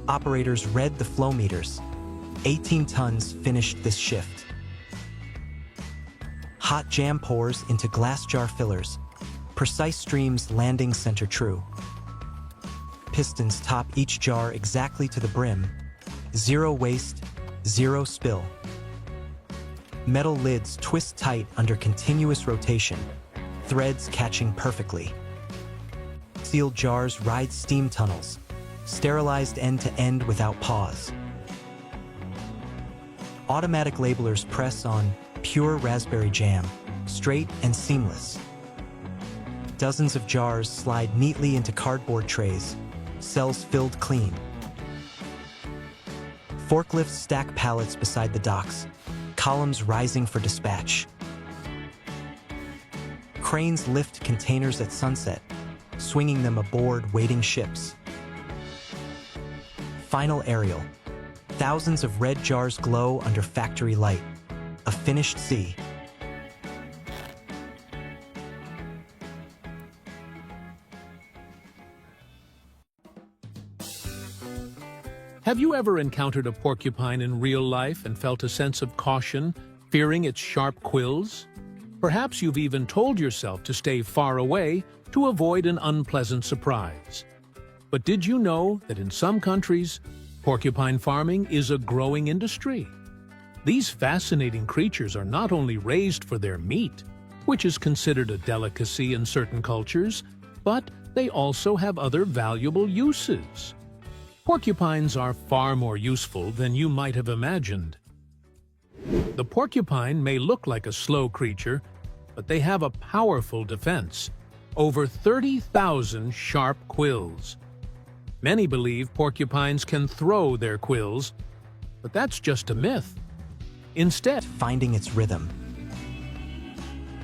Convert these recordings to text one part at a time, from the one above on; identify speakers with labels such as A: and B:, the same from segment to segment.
A: Operators read the flow meters. 18 tons finished this shift. Hot jam pours into glass jar fillers. Precise streams landing center true. Pistons top each jar exactly to the brim. Zero waste, zero spill. Metal lids twist tight under continuous rotation, threads catching perfectly. Sealed jars ride steam tunnels, sterilized end to end without pause. Automatic labelers press on pure raspberry jam, straight and seamless. Dozens of jars slide neatly into cardboard trays, cells filled clean. Forklifts stack pallets beside the docks, columns rising for dispatch. Cranes lift containers at sunset, swinging them aboard waiting ships. Final aerial. Thousands of red jars glow under factory light. A finished sea.
B: Have you ever encountered a porcupine in real life and felt a sense of caution, fearing its sharp quills? Perhaps you've even told yourself to stay far away to avoid an unpleasant surprise. But did you know that in some countries, porcupine farming is a growing industry? These fascinating creatures are not only raised for their meat, which is considered a delicacy in certain cultures, but they also have other valuable uses. Porcupines are far more useful than you might have imagined. The porcupine may look like a slow creature, but they have a powerful defense. Over 30,000 sharp quills. Many believe porcupines can throw their quills, but that's just a myth. Instead,
A: Finding its rhythm.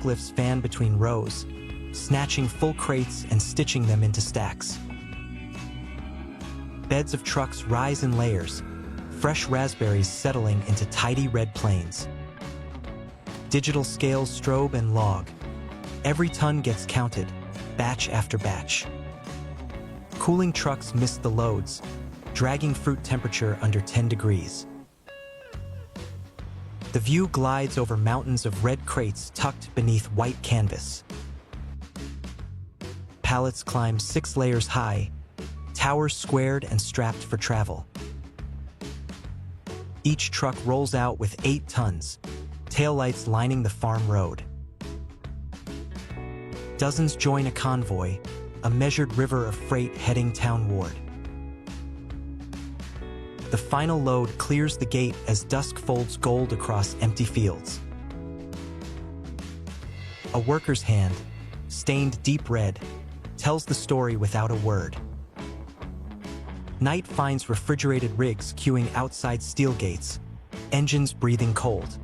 A: Glyphs fan between rows, snatching full crates and stitching them into stacks. Beds of trucks rise in layers, fresh raspberries settling into tidy red plains. Digital scales strobe and log. Every ton gets counted, batch after batch. Cooling trucks miss the loads, dragging fruit temperature under 10 degrees. The view glides over mountains of red crates tucked beneath white canvas. Pallets climb 6 layers high, towers squared and strapped for travel. Each truck rolls out with 8 tons, taillights lining the farm road. Dozens join a convoy, a measured river of freight heading townward. The final load clears the gate as dusk folds gold across empty fields. A worker's hand, stained deep red, tells the story without a word. Night finds refrigerated rigs queuing outside steel gates, engines breathing cold.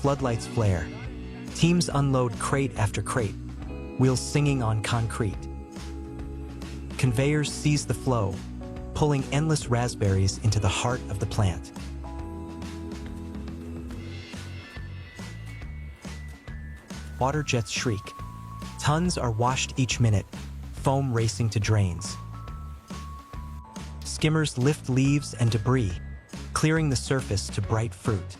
A: Floodlights flare. Teams unload crate after crate, wheels singing on concrete. Conveyors seize the flow, pulling endless raspberries into the heart of the plant. Water jets shriek. Tons are washed each minute, foam racing to drains. Skimmers lift leaves and debris, clearing the surface to bright fruit.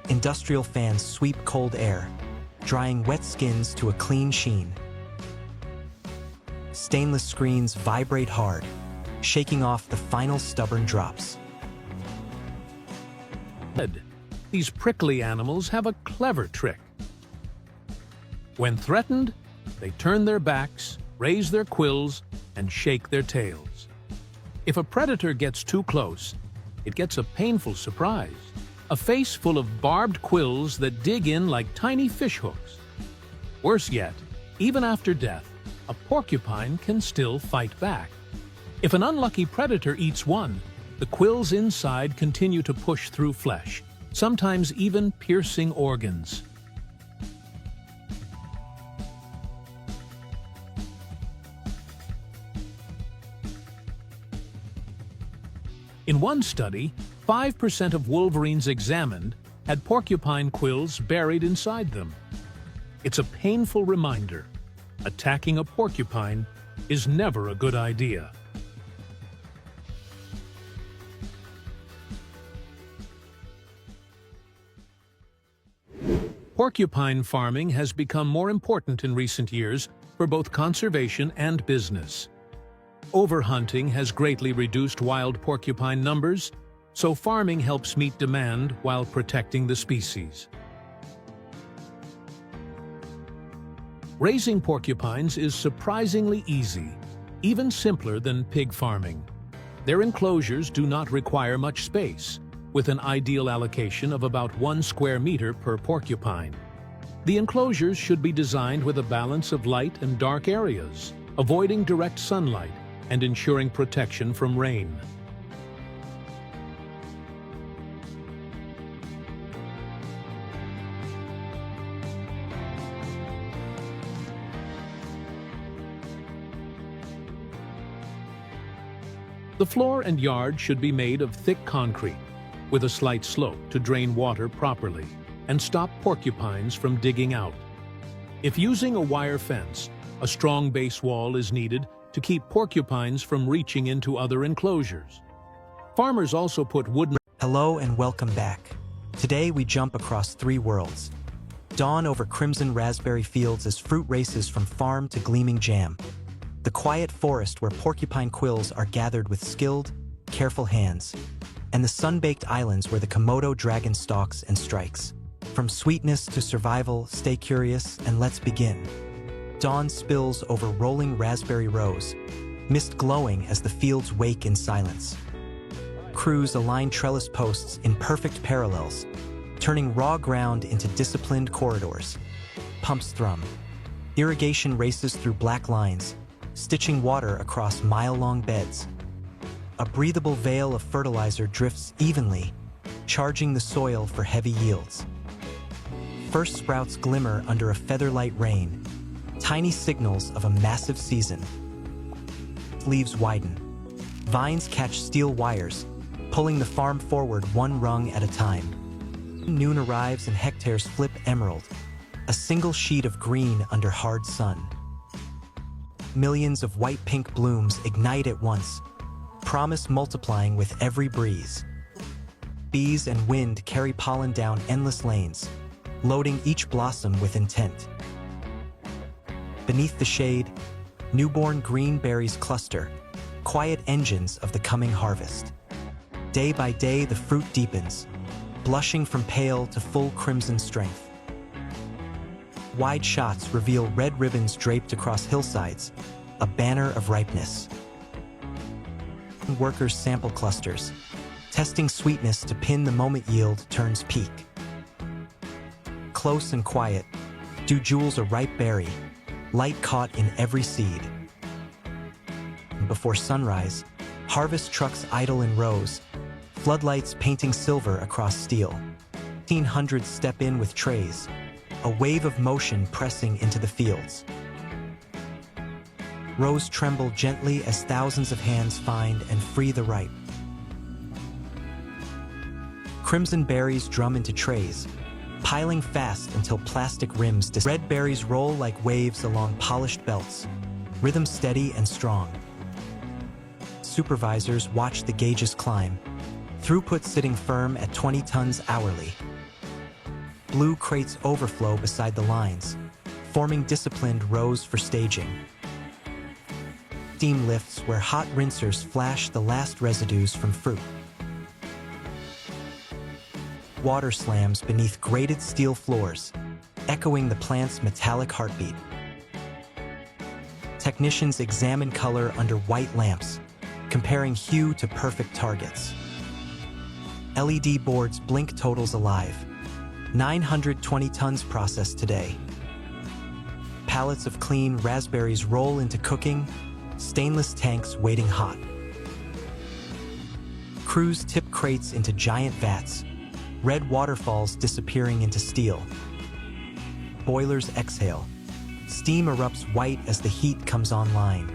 A: Industrial fans sweep cold air, drying wet skins to a clean sheen. Stainless screens vibrate hard, shaking off the final stubborn drops.
B: These prickly animals have a clever trick. When threatened, they turn their backs, raise their quills, and shake their tails. If a predator gets too close, it gets a painful surprise. A face full of barbed quills that dig in like tiny fishhooks. Worse yet, even after death, a porcupine can still fight back. If an unlucky predator eats one, the quills inside continue to push through flesh, sometimes even piercing organs. In one study, 5% of wolverines examined had porcupine quills buried inside them. It's a painful reminder. Attacking a porcupine is never a good idea. Porcupine farming has become more important in recent years for both conservation and business. Overhunting has greatly reduced wild porcupine numbers, so farming helps meet demand while protecting the species. Raising porcupines is surprisingly easy, even simpler than pig farming. Their enclosures do not require much space, with an ideal allocation of about 1 square meter per porcupine. The enclosures should be designed with a balance of light and dark areas, avoiding direct sunlight and ensuring protection from rain. The floor and yard should be made of thick concrete, with a slight slope to drain water properly and stop porcupines from digging out. If using a wire fence, a strong base wall is needed to keep porcupines from reaching into other enclosures. Farmers also put wooden...
A: Hello and welcome back. Today we jump across 3 worlds. Dawn over crimson raspberry fields as fruit races from farm to gleaming jam. The quiet forest where porcupine quills are gathered with skilled, careful hands. And the sun-baked islands where the Komodo dragon stalks and strikes. From sweetness to survival, stay curious and let's begin. Dawn spills over rolling raspberry rows, mist glowing as the fields wake in silence. Crews align trellis posts in perfect parallels, turning raw ground into disciplined corridors. Pumps thrum. Irrigation races through black lines, stitching water across mile-long beds. A breathable veil of fertilizer drifts evenly, charging the soil for heavy yields. First sprouts glimmer under a featherlight rain, tiny signals of a massive season. Leaves widen. Vines catch steel wires, pulling the farm forward 1 rung at a time. Noon arrives and hectares flip emerald, a single sheet of green under hard sun. Millions of white-pink blooms ignite at once, promise multiplying with every breeze. Bees and wind carry pollen down endless lanes, loading each blossom with intent. Beneath the shade, newborn green berries cluster, quiet engines of the coming harvest. Day by day, the fruit deepens, blushing from pale to full crimson strength. Wide shots reveal red ribbons draped across hillsides, a banner of ripeness. Workers sample clusters, testing sweetness to pin the moment yield turns peak. Close and quiet, dew jewels a ripe berry, light caught in every seed. Before sunrise, harvest trucks idle in rows, floodlights painting silver across steel. 1,500 step in with trays, a wave of motion pressing into the fields. Rows tremble gently as thousands of hands find and free the ripe. Crimson berries drum into trays, piling fast until plastic rims red berries roll like waves along polished belts, rhythm steady and strong. Supervisors watch the gauges climb, throughput sitting firm at 20 tons hourly. Blue crates overflow beside the lines, forming disciplined rows for staging. Steam lifts where hot rinsers flash the last residues from fruit. Water slams beneath grated steel floors, echoing the plant's metallic heartbeat. Technicians examine color under white lamps, comparing hue to perfect targets. LED boards blink totals alive. 920 tons processed today. Pallets of clean raspberries roll into cooking, stainless tanks waiting hot. Crews tip crates into giant vats, red waterfalls disappearing into steel. Boilers exhale. Steam erupts white as the heat comes online.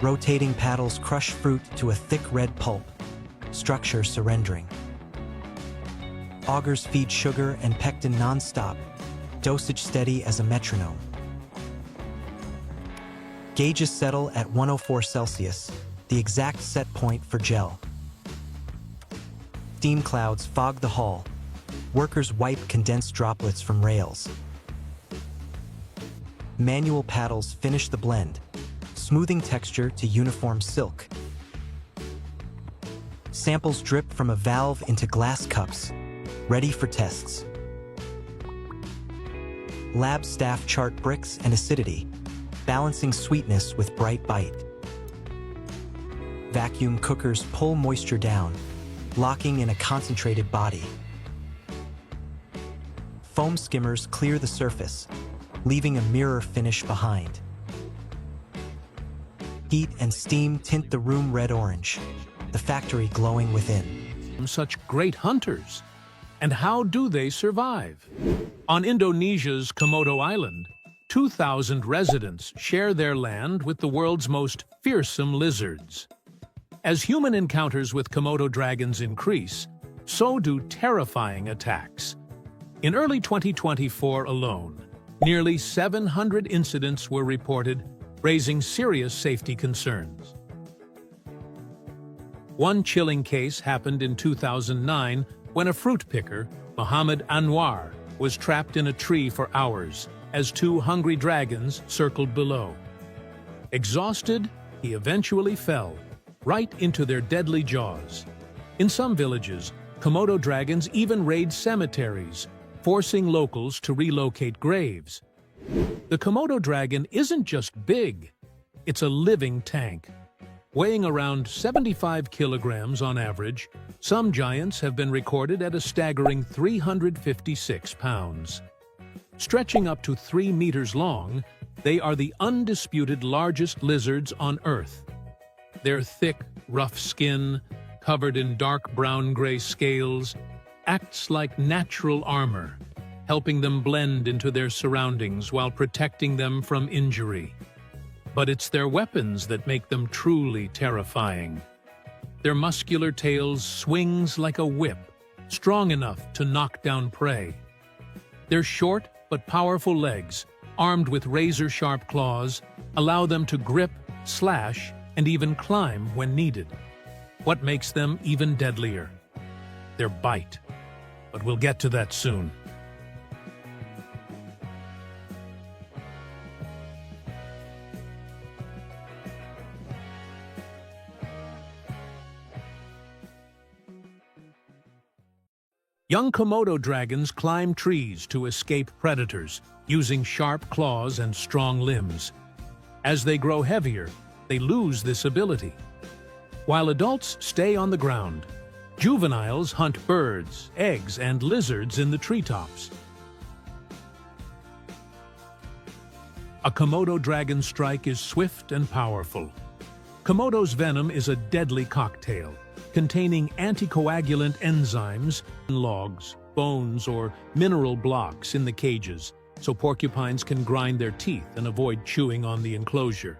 A: Rotating paddles crush fruit to a thick red pulp, structure surrendering. Augers feed sugar and pectin non-stop, dosage steady as a metronome. Gauges settle at 104 Celsius, the exact set point for gel. Steam clouds fog the hall, Workers wipe condensed droplets from rails. Manual paddles finish the blend, smoothing texture to uniform silk. Samples drip from a valve into glass cups, ready for tests. Lab staff chart bricks and acidity, balancing sweetness with bright bite. Vacuum cookers pull moisture down, locking in a concentrated body. Foam skimmers clear the surface, leaving a mirror finish behind. Heat and steam tint the room red-orange, the factory glowing within.
B: Such great hunters. And how do they survive? On Indonesia's Komodo Island, 2,000 residents share their land with the world's most fearsome lizards. As human encounters with Komodo dragons increase, so do terrifying attacks. In early 2024 alone, nearly 700 incidents were reported, raising serious safety concerns. One chilling case happened in 2009 when a fruit picker, Muhammad Anwar, was trapped in a tree for hours as two hungry dragons circled below. Exhausted, he eventually fell, right into their deadly jaws. In some villages, Komodo dragons even raid cemeteries, forcing locals to relocate graves. The Komodo dragon isn't just big, it's a living tank. Weighing around 75 kilograms on average, some giants have been recorded at a staggering 356 pounds. Stretching up to 3 meters long, they are the undisputed largest lizards on Earth. Their thick, rough skin, covered in dark brown-gray scales, acts like natural armor, helping them blend into their surroundings while protecting them from injury. But it's their weapons that make them truly terrifying. Their muscular tails swings like a whip, strong enough to knock down prey. Their short but powerful legs, armed with razor-sharp claws, allow them to grip, slash, and even climb when needed. What makes them even deadlier? Their bite. But we'll get to that soon. Young Komodo dragons climb trees to escape predators, using sharp claws and strong limbs. As they grow heavier, they lose this ability. While adults stay on the ground, juveniles hunt birds, eggs, and lizards in the treetops. A Komodo dragon strike is swift and powerful. Komodo's venom is a deadly cocktail, containing anticoagulant enzymes in logs, bones, or mineral blocks in the cages, so porcupines can grind their teeth and avoid chewing on the enclosure.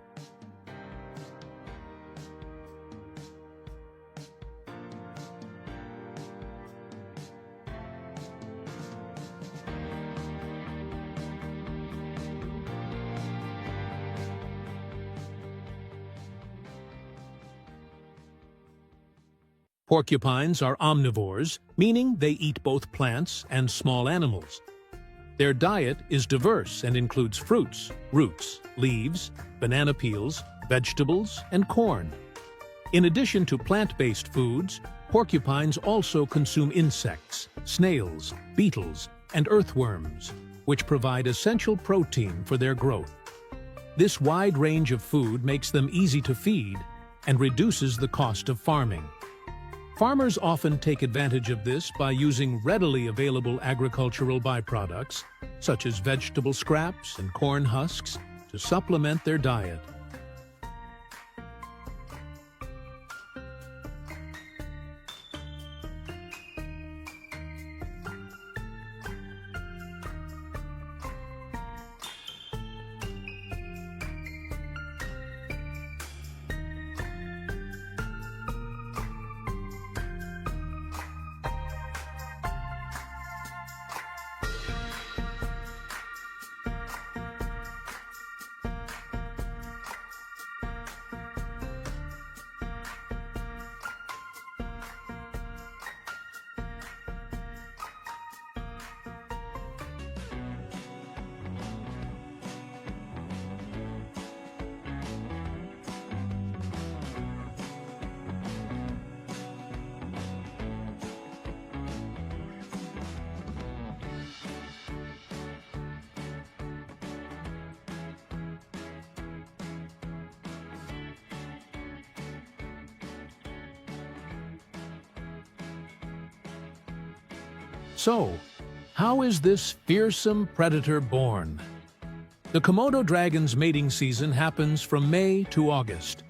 B: Porcupines are omnivores, meaning they eat both plants and small animals. Their diet is diverse and includes fruits, roots, leaves, banana peels, vegetables, and corn. In addition to plant-based foods, porcupines also consume insects, snails, beetles, and earthworms, which provide essential protein for their growth. This wide range of food makes them easy to feed and reduces the cost of farming. Farmers often take advantage of this by using readily available agricultural byproducts, such as vegetable scraps and corn husks, to supplement their diet. So, how is this fearsome predator born? The Komodo dragon's mating season happens from May to August.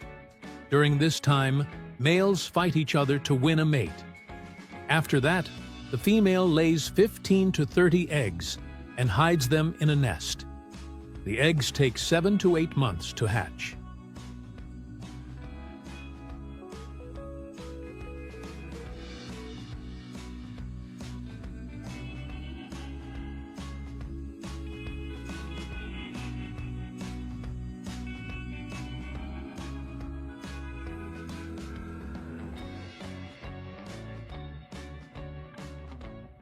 B: During this time, males fight each other to win a mate. After that, the female lays 15 to 30 eggs and hides them in a nest. The eggs take 7 to 8 months to hatch.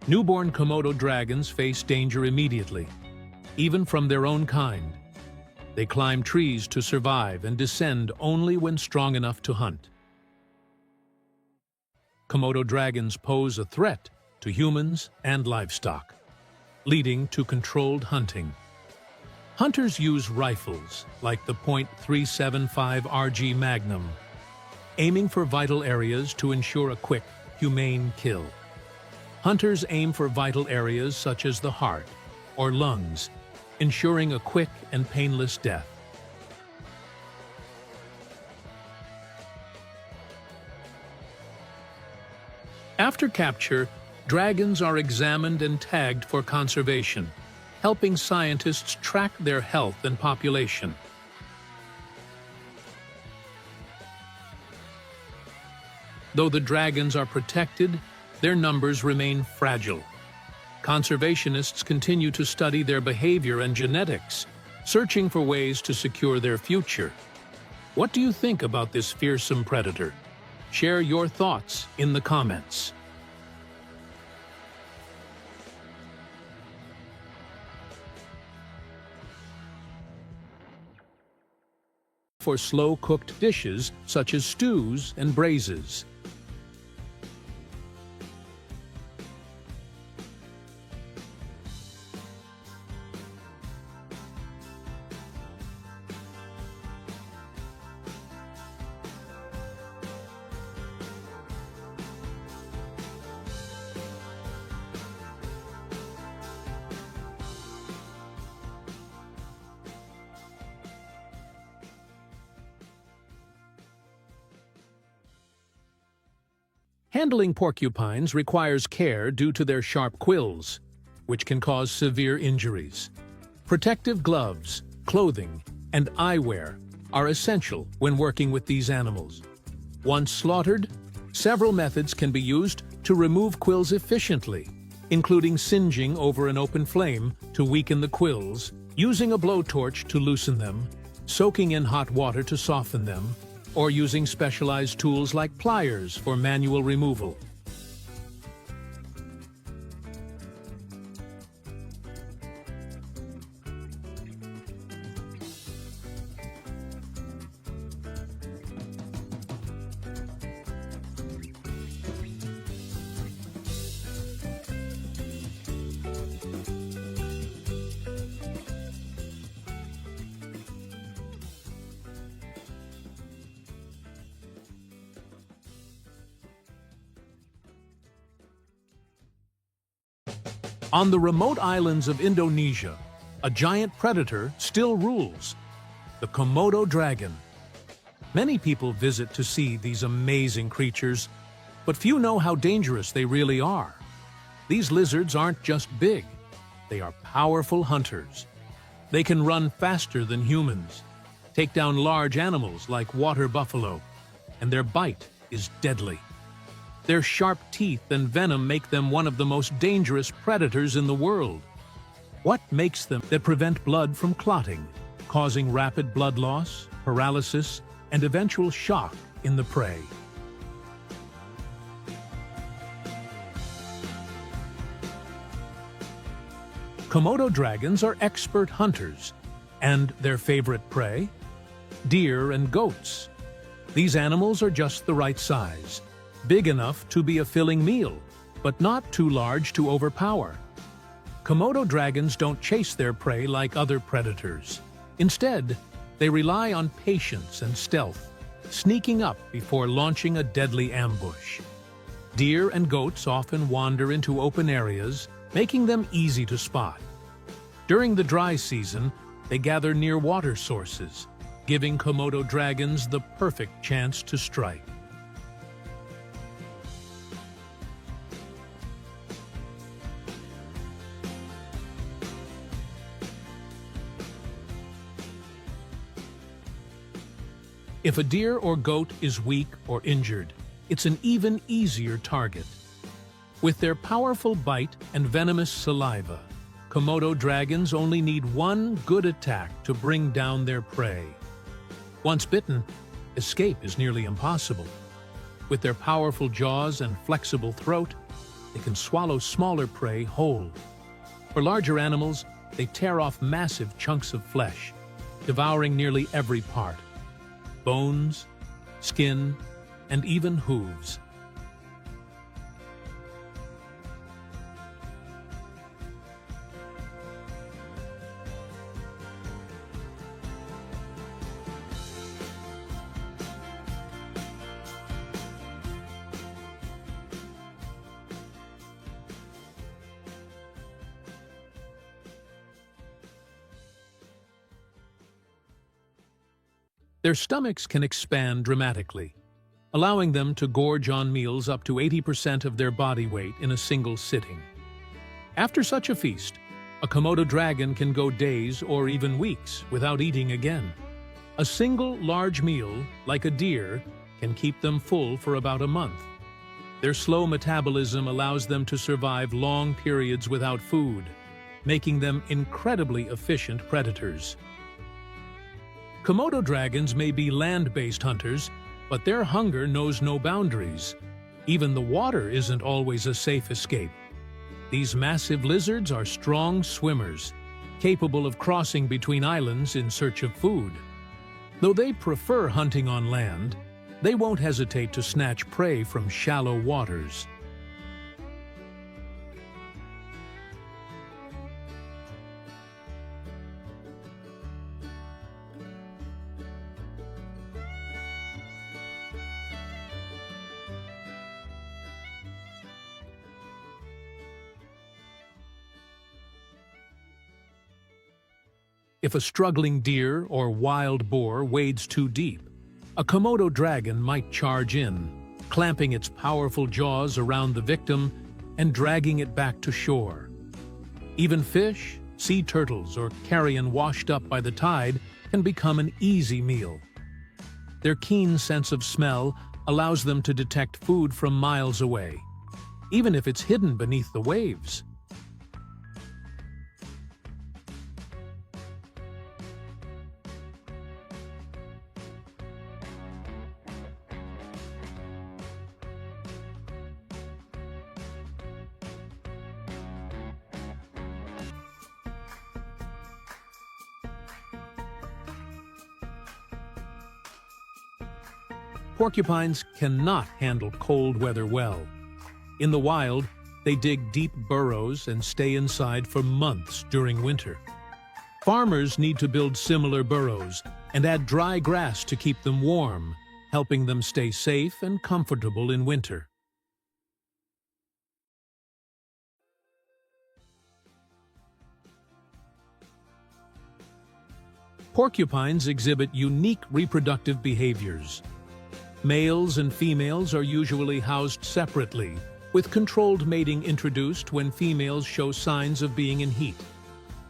B: Newborn Komodo dragons face danger immediately, even from their own kind. They climb trees to survive and descend only when strong enough to hunt. Komodo dragons pose a threat to humans and livestock, leading to controlled hunting. Hunters use rifles like the .375 RG Magnum, aiming for vital areas to ensure a quick, humane kill. Hunters aim for vital areas such as the heart or lungs, ensuring a quick and painless death. After capture, dragons are examined and tagged for conservation, helping scientists track their health and population. Though the dragons are protected, their numbers remain fragile. Conservationists continue to study their behavior and genetics, searching for ways to secure their future. What do you think about this fearsome predator? Share your thoughts in the comments. For slow-cooked dishes such as stews and braises. Handling porcupines requires care due to their sharp quills, which can cause severe injuries. Protective gloves, clothing, and eyewear are essential when working with these animals. Once slaughtered, several methods can be used to remove quills efficiently, including singeing over an open flame to weaken the quills, using a blowtorch to loosen them, soaking in hot water to soften them, or using specialized tools like pliers for manual removal. On the remote islands of Indonesia, a giant predator still rules, the Komodo dragon. Many people visit to see these amazing creatures, but few know how dangerous they really are. These lizards aren't just big, they are powerful hunters. They can run faster than humans, take down large animals like water buffalo, and their bite is deadly. Their sharp teeth and venom make them one of the most dangerous predators in the world. What makes them that prevent blood from clotting, causing rapid blood loss, paralysis, and eventual shock in the prey? Komodo dragons are expert hunters, and their favorite prey? Deer and goats. These animals are just the right size, big enough to be a filling meal, but not too large to overpower. Komodo dragons don't chase their prey like other predators. Instead, they rely on patience and stealth, sneaking up before launching a deadly ambush. Deer and goats often wander into open areas, making them easy to spot. During the dry season, they gather near water sources, giving Komodo dragons the perfect chance to strike. If a deer or goat is weak or injured, it's an even easier target. With their powerful bite and venomous saliva, Komodo dragons only need one good attack to bring down their prey. Once bitten, escape is nearly impossible. With their powerful jaws and flexible throat, they can swallow smaller prey whole. For larger animals, they tear off massive chunks of flesh, devouring nearly every part: bones, skin, and even hooves. Their stomachs can expand dramatically, allowing them to gorge on meals up to 80% of their body weight in a single sitting. After such a feast, a Komodo dragon can go days or even weeks without eating again. A single large meal, like a deer, can keep them full for about a month. Their slow metabolism allows them to survive long periods without food, making them incredibly efficient predators. Komodo dragons may be land-based hunters, but their hunger knows no boundaries. Even the water isn't always a safe escape. These massive lizards are strong swimmers, capable of crossing between islands in search of food. Though they prefer hunting on land, they won't hesitate to snatch prey from shallow waters. If a struggling deer or wild boar wades too deep, a Komodo dragon might charge in, clamping its powerful jaws around the victim and dragging it back to shore. Even fish, sea turtles, or carrion washed up by the tide can become an easy meal. Their keen sense of smell allows them to detect food from miles away, even if it's hidden beneath the waves. Porcupines cannot handle cold weather well. In the wild, they dig deep burrows and stay inside for months during winter. Farmers need to build similar burrows and add dry grass to keep them warm, helping them stay safe and comfortable in winter. Porcupines exhibit unique reproductive behaviors. Males and females are usually housed separately, with controlled mating introduced when females show signs of being in heat.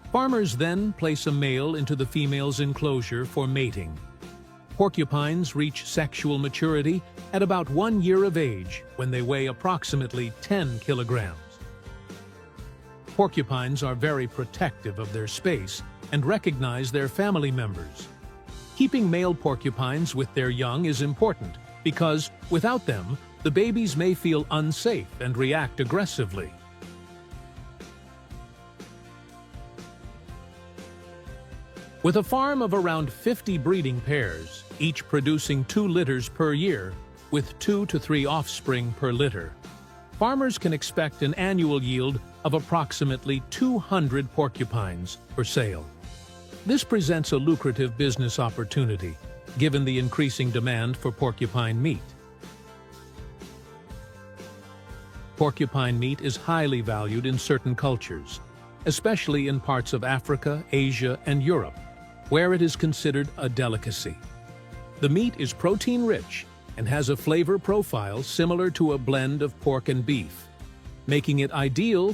B: Farmers then place a male into the female's enclosure for mating. Porcupines reach sexual maturity at about 1 year of age, when they weigh approximately 10 kilograms. Porcupines are very protective of their space and recognize their family members. Keeping male porcupines with their young is important, because without them, the babies may feel unsafe and react aggressively. With a farm of around 50 breeding pairs, each producing 2 litters per year, with 2 to 3 offspring per litter, farmers can expect an annual yield of approximately 200 porcupines for sale. This presents a lucrative business opportunity, given the increasing demand for porcupine meat. Porcupine meat is highly valued in certain cultures, especially in parts of Africa, Asia, and Europe, where it is considered a delicacy. The meat is protein-rich and has a flavor profile similar to a blend of pork and beef, making it ideal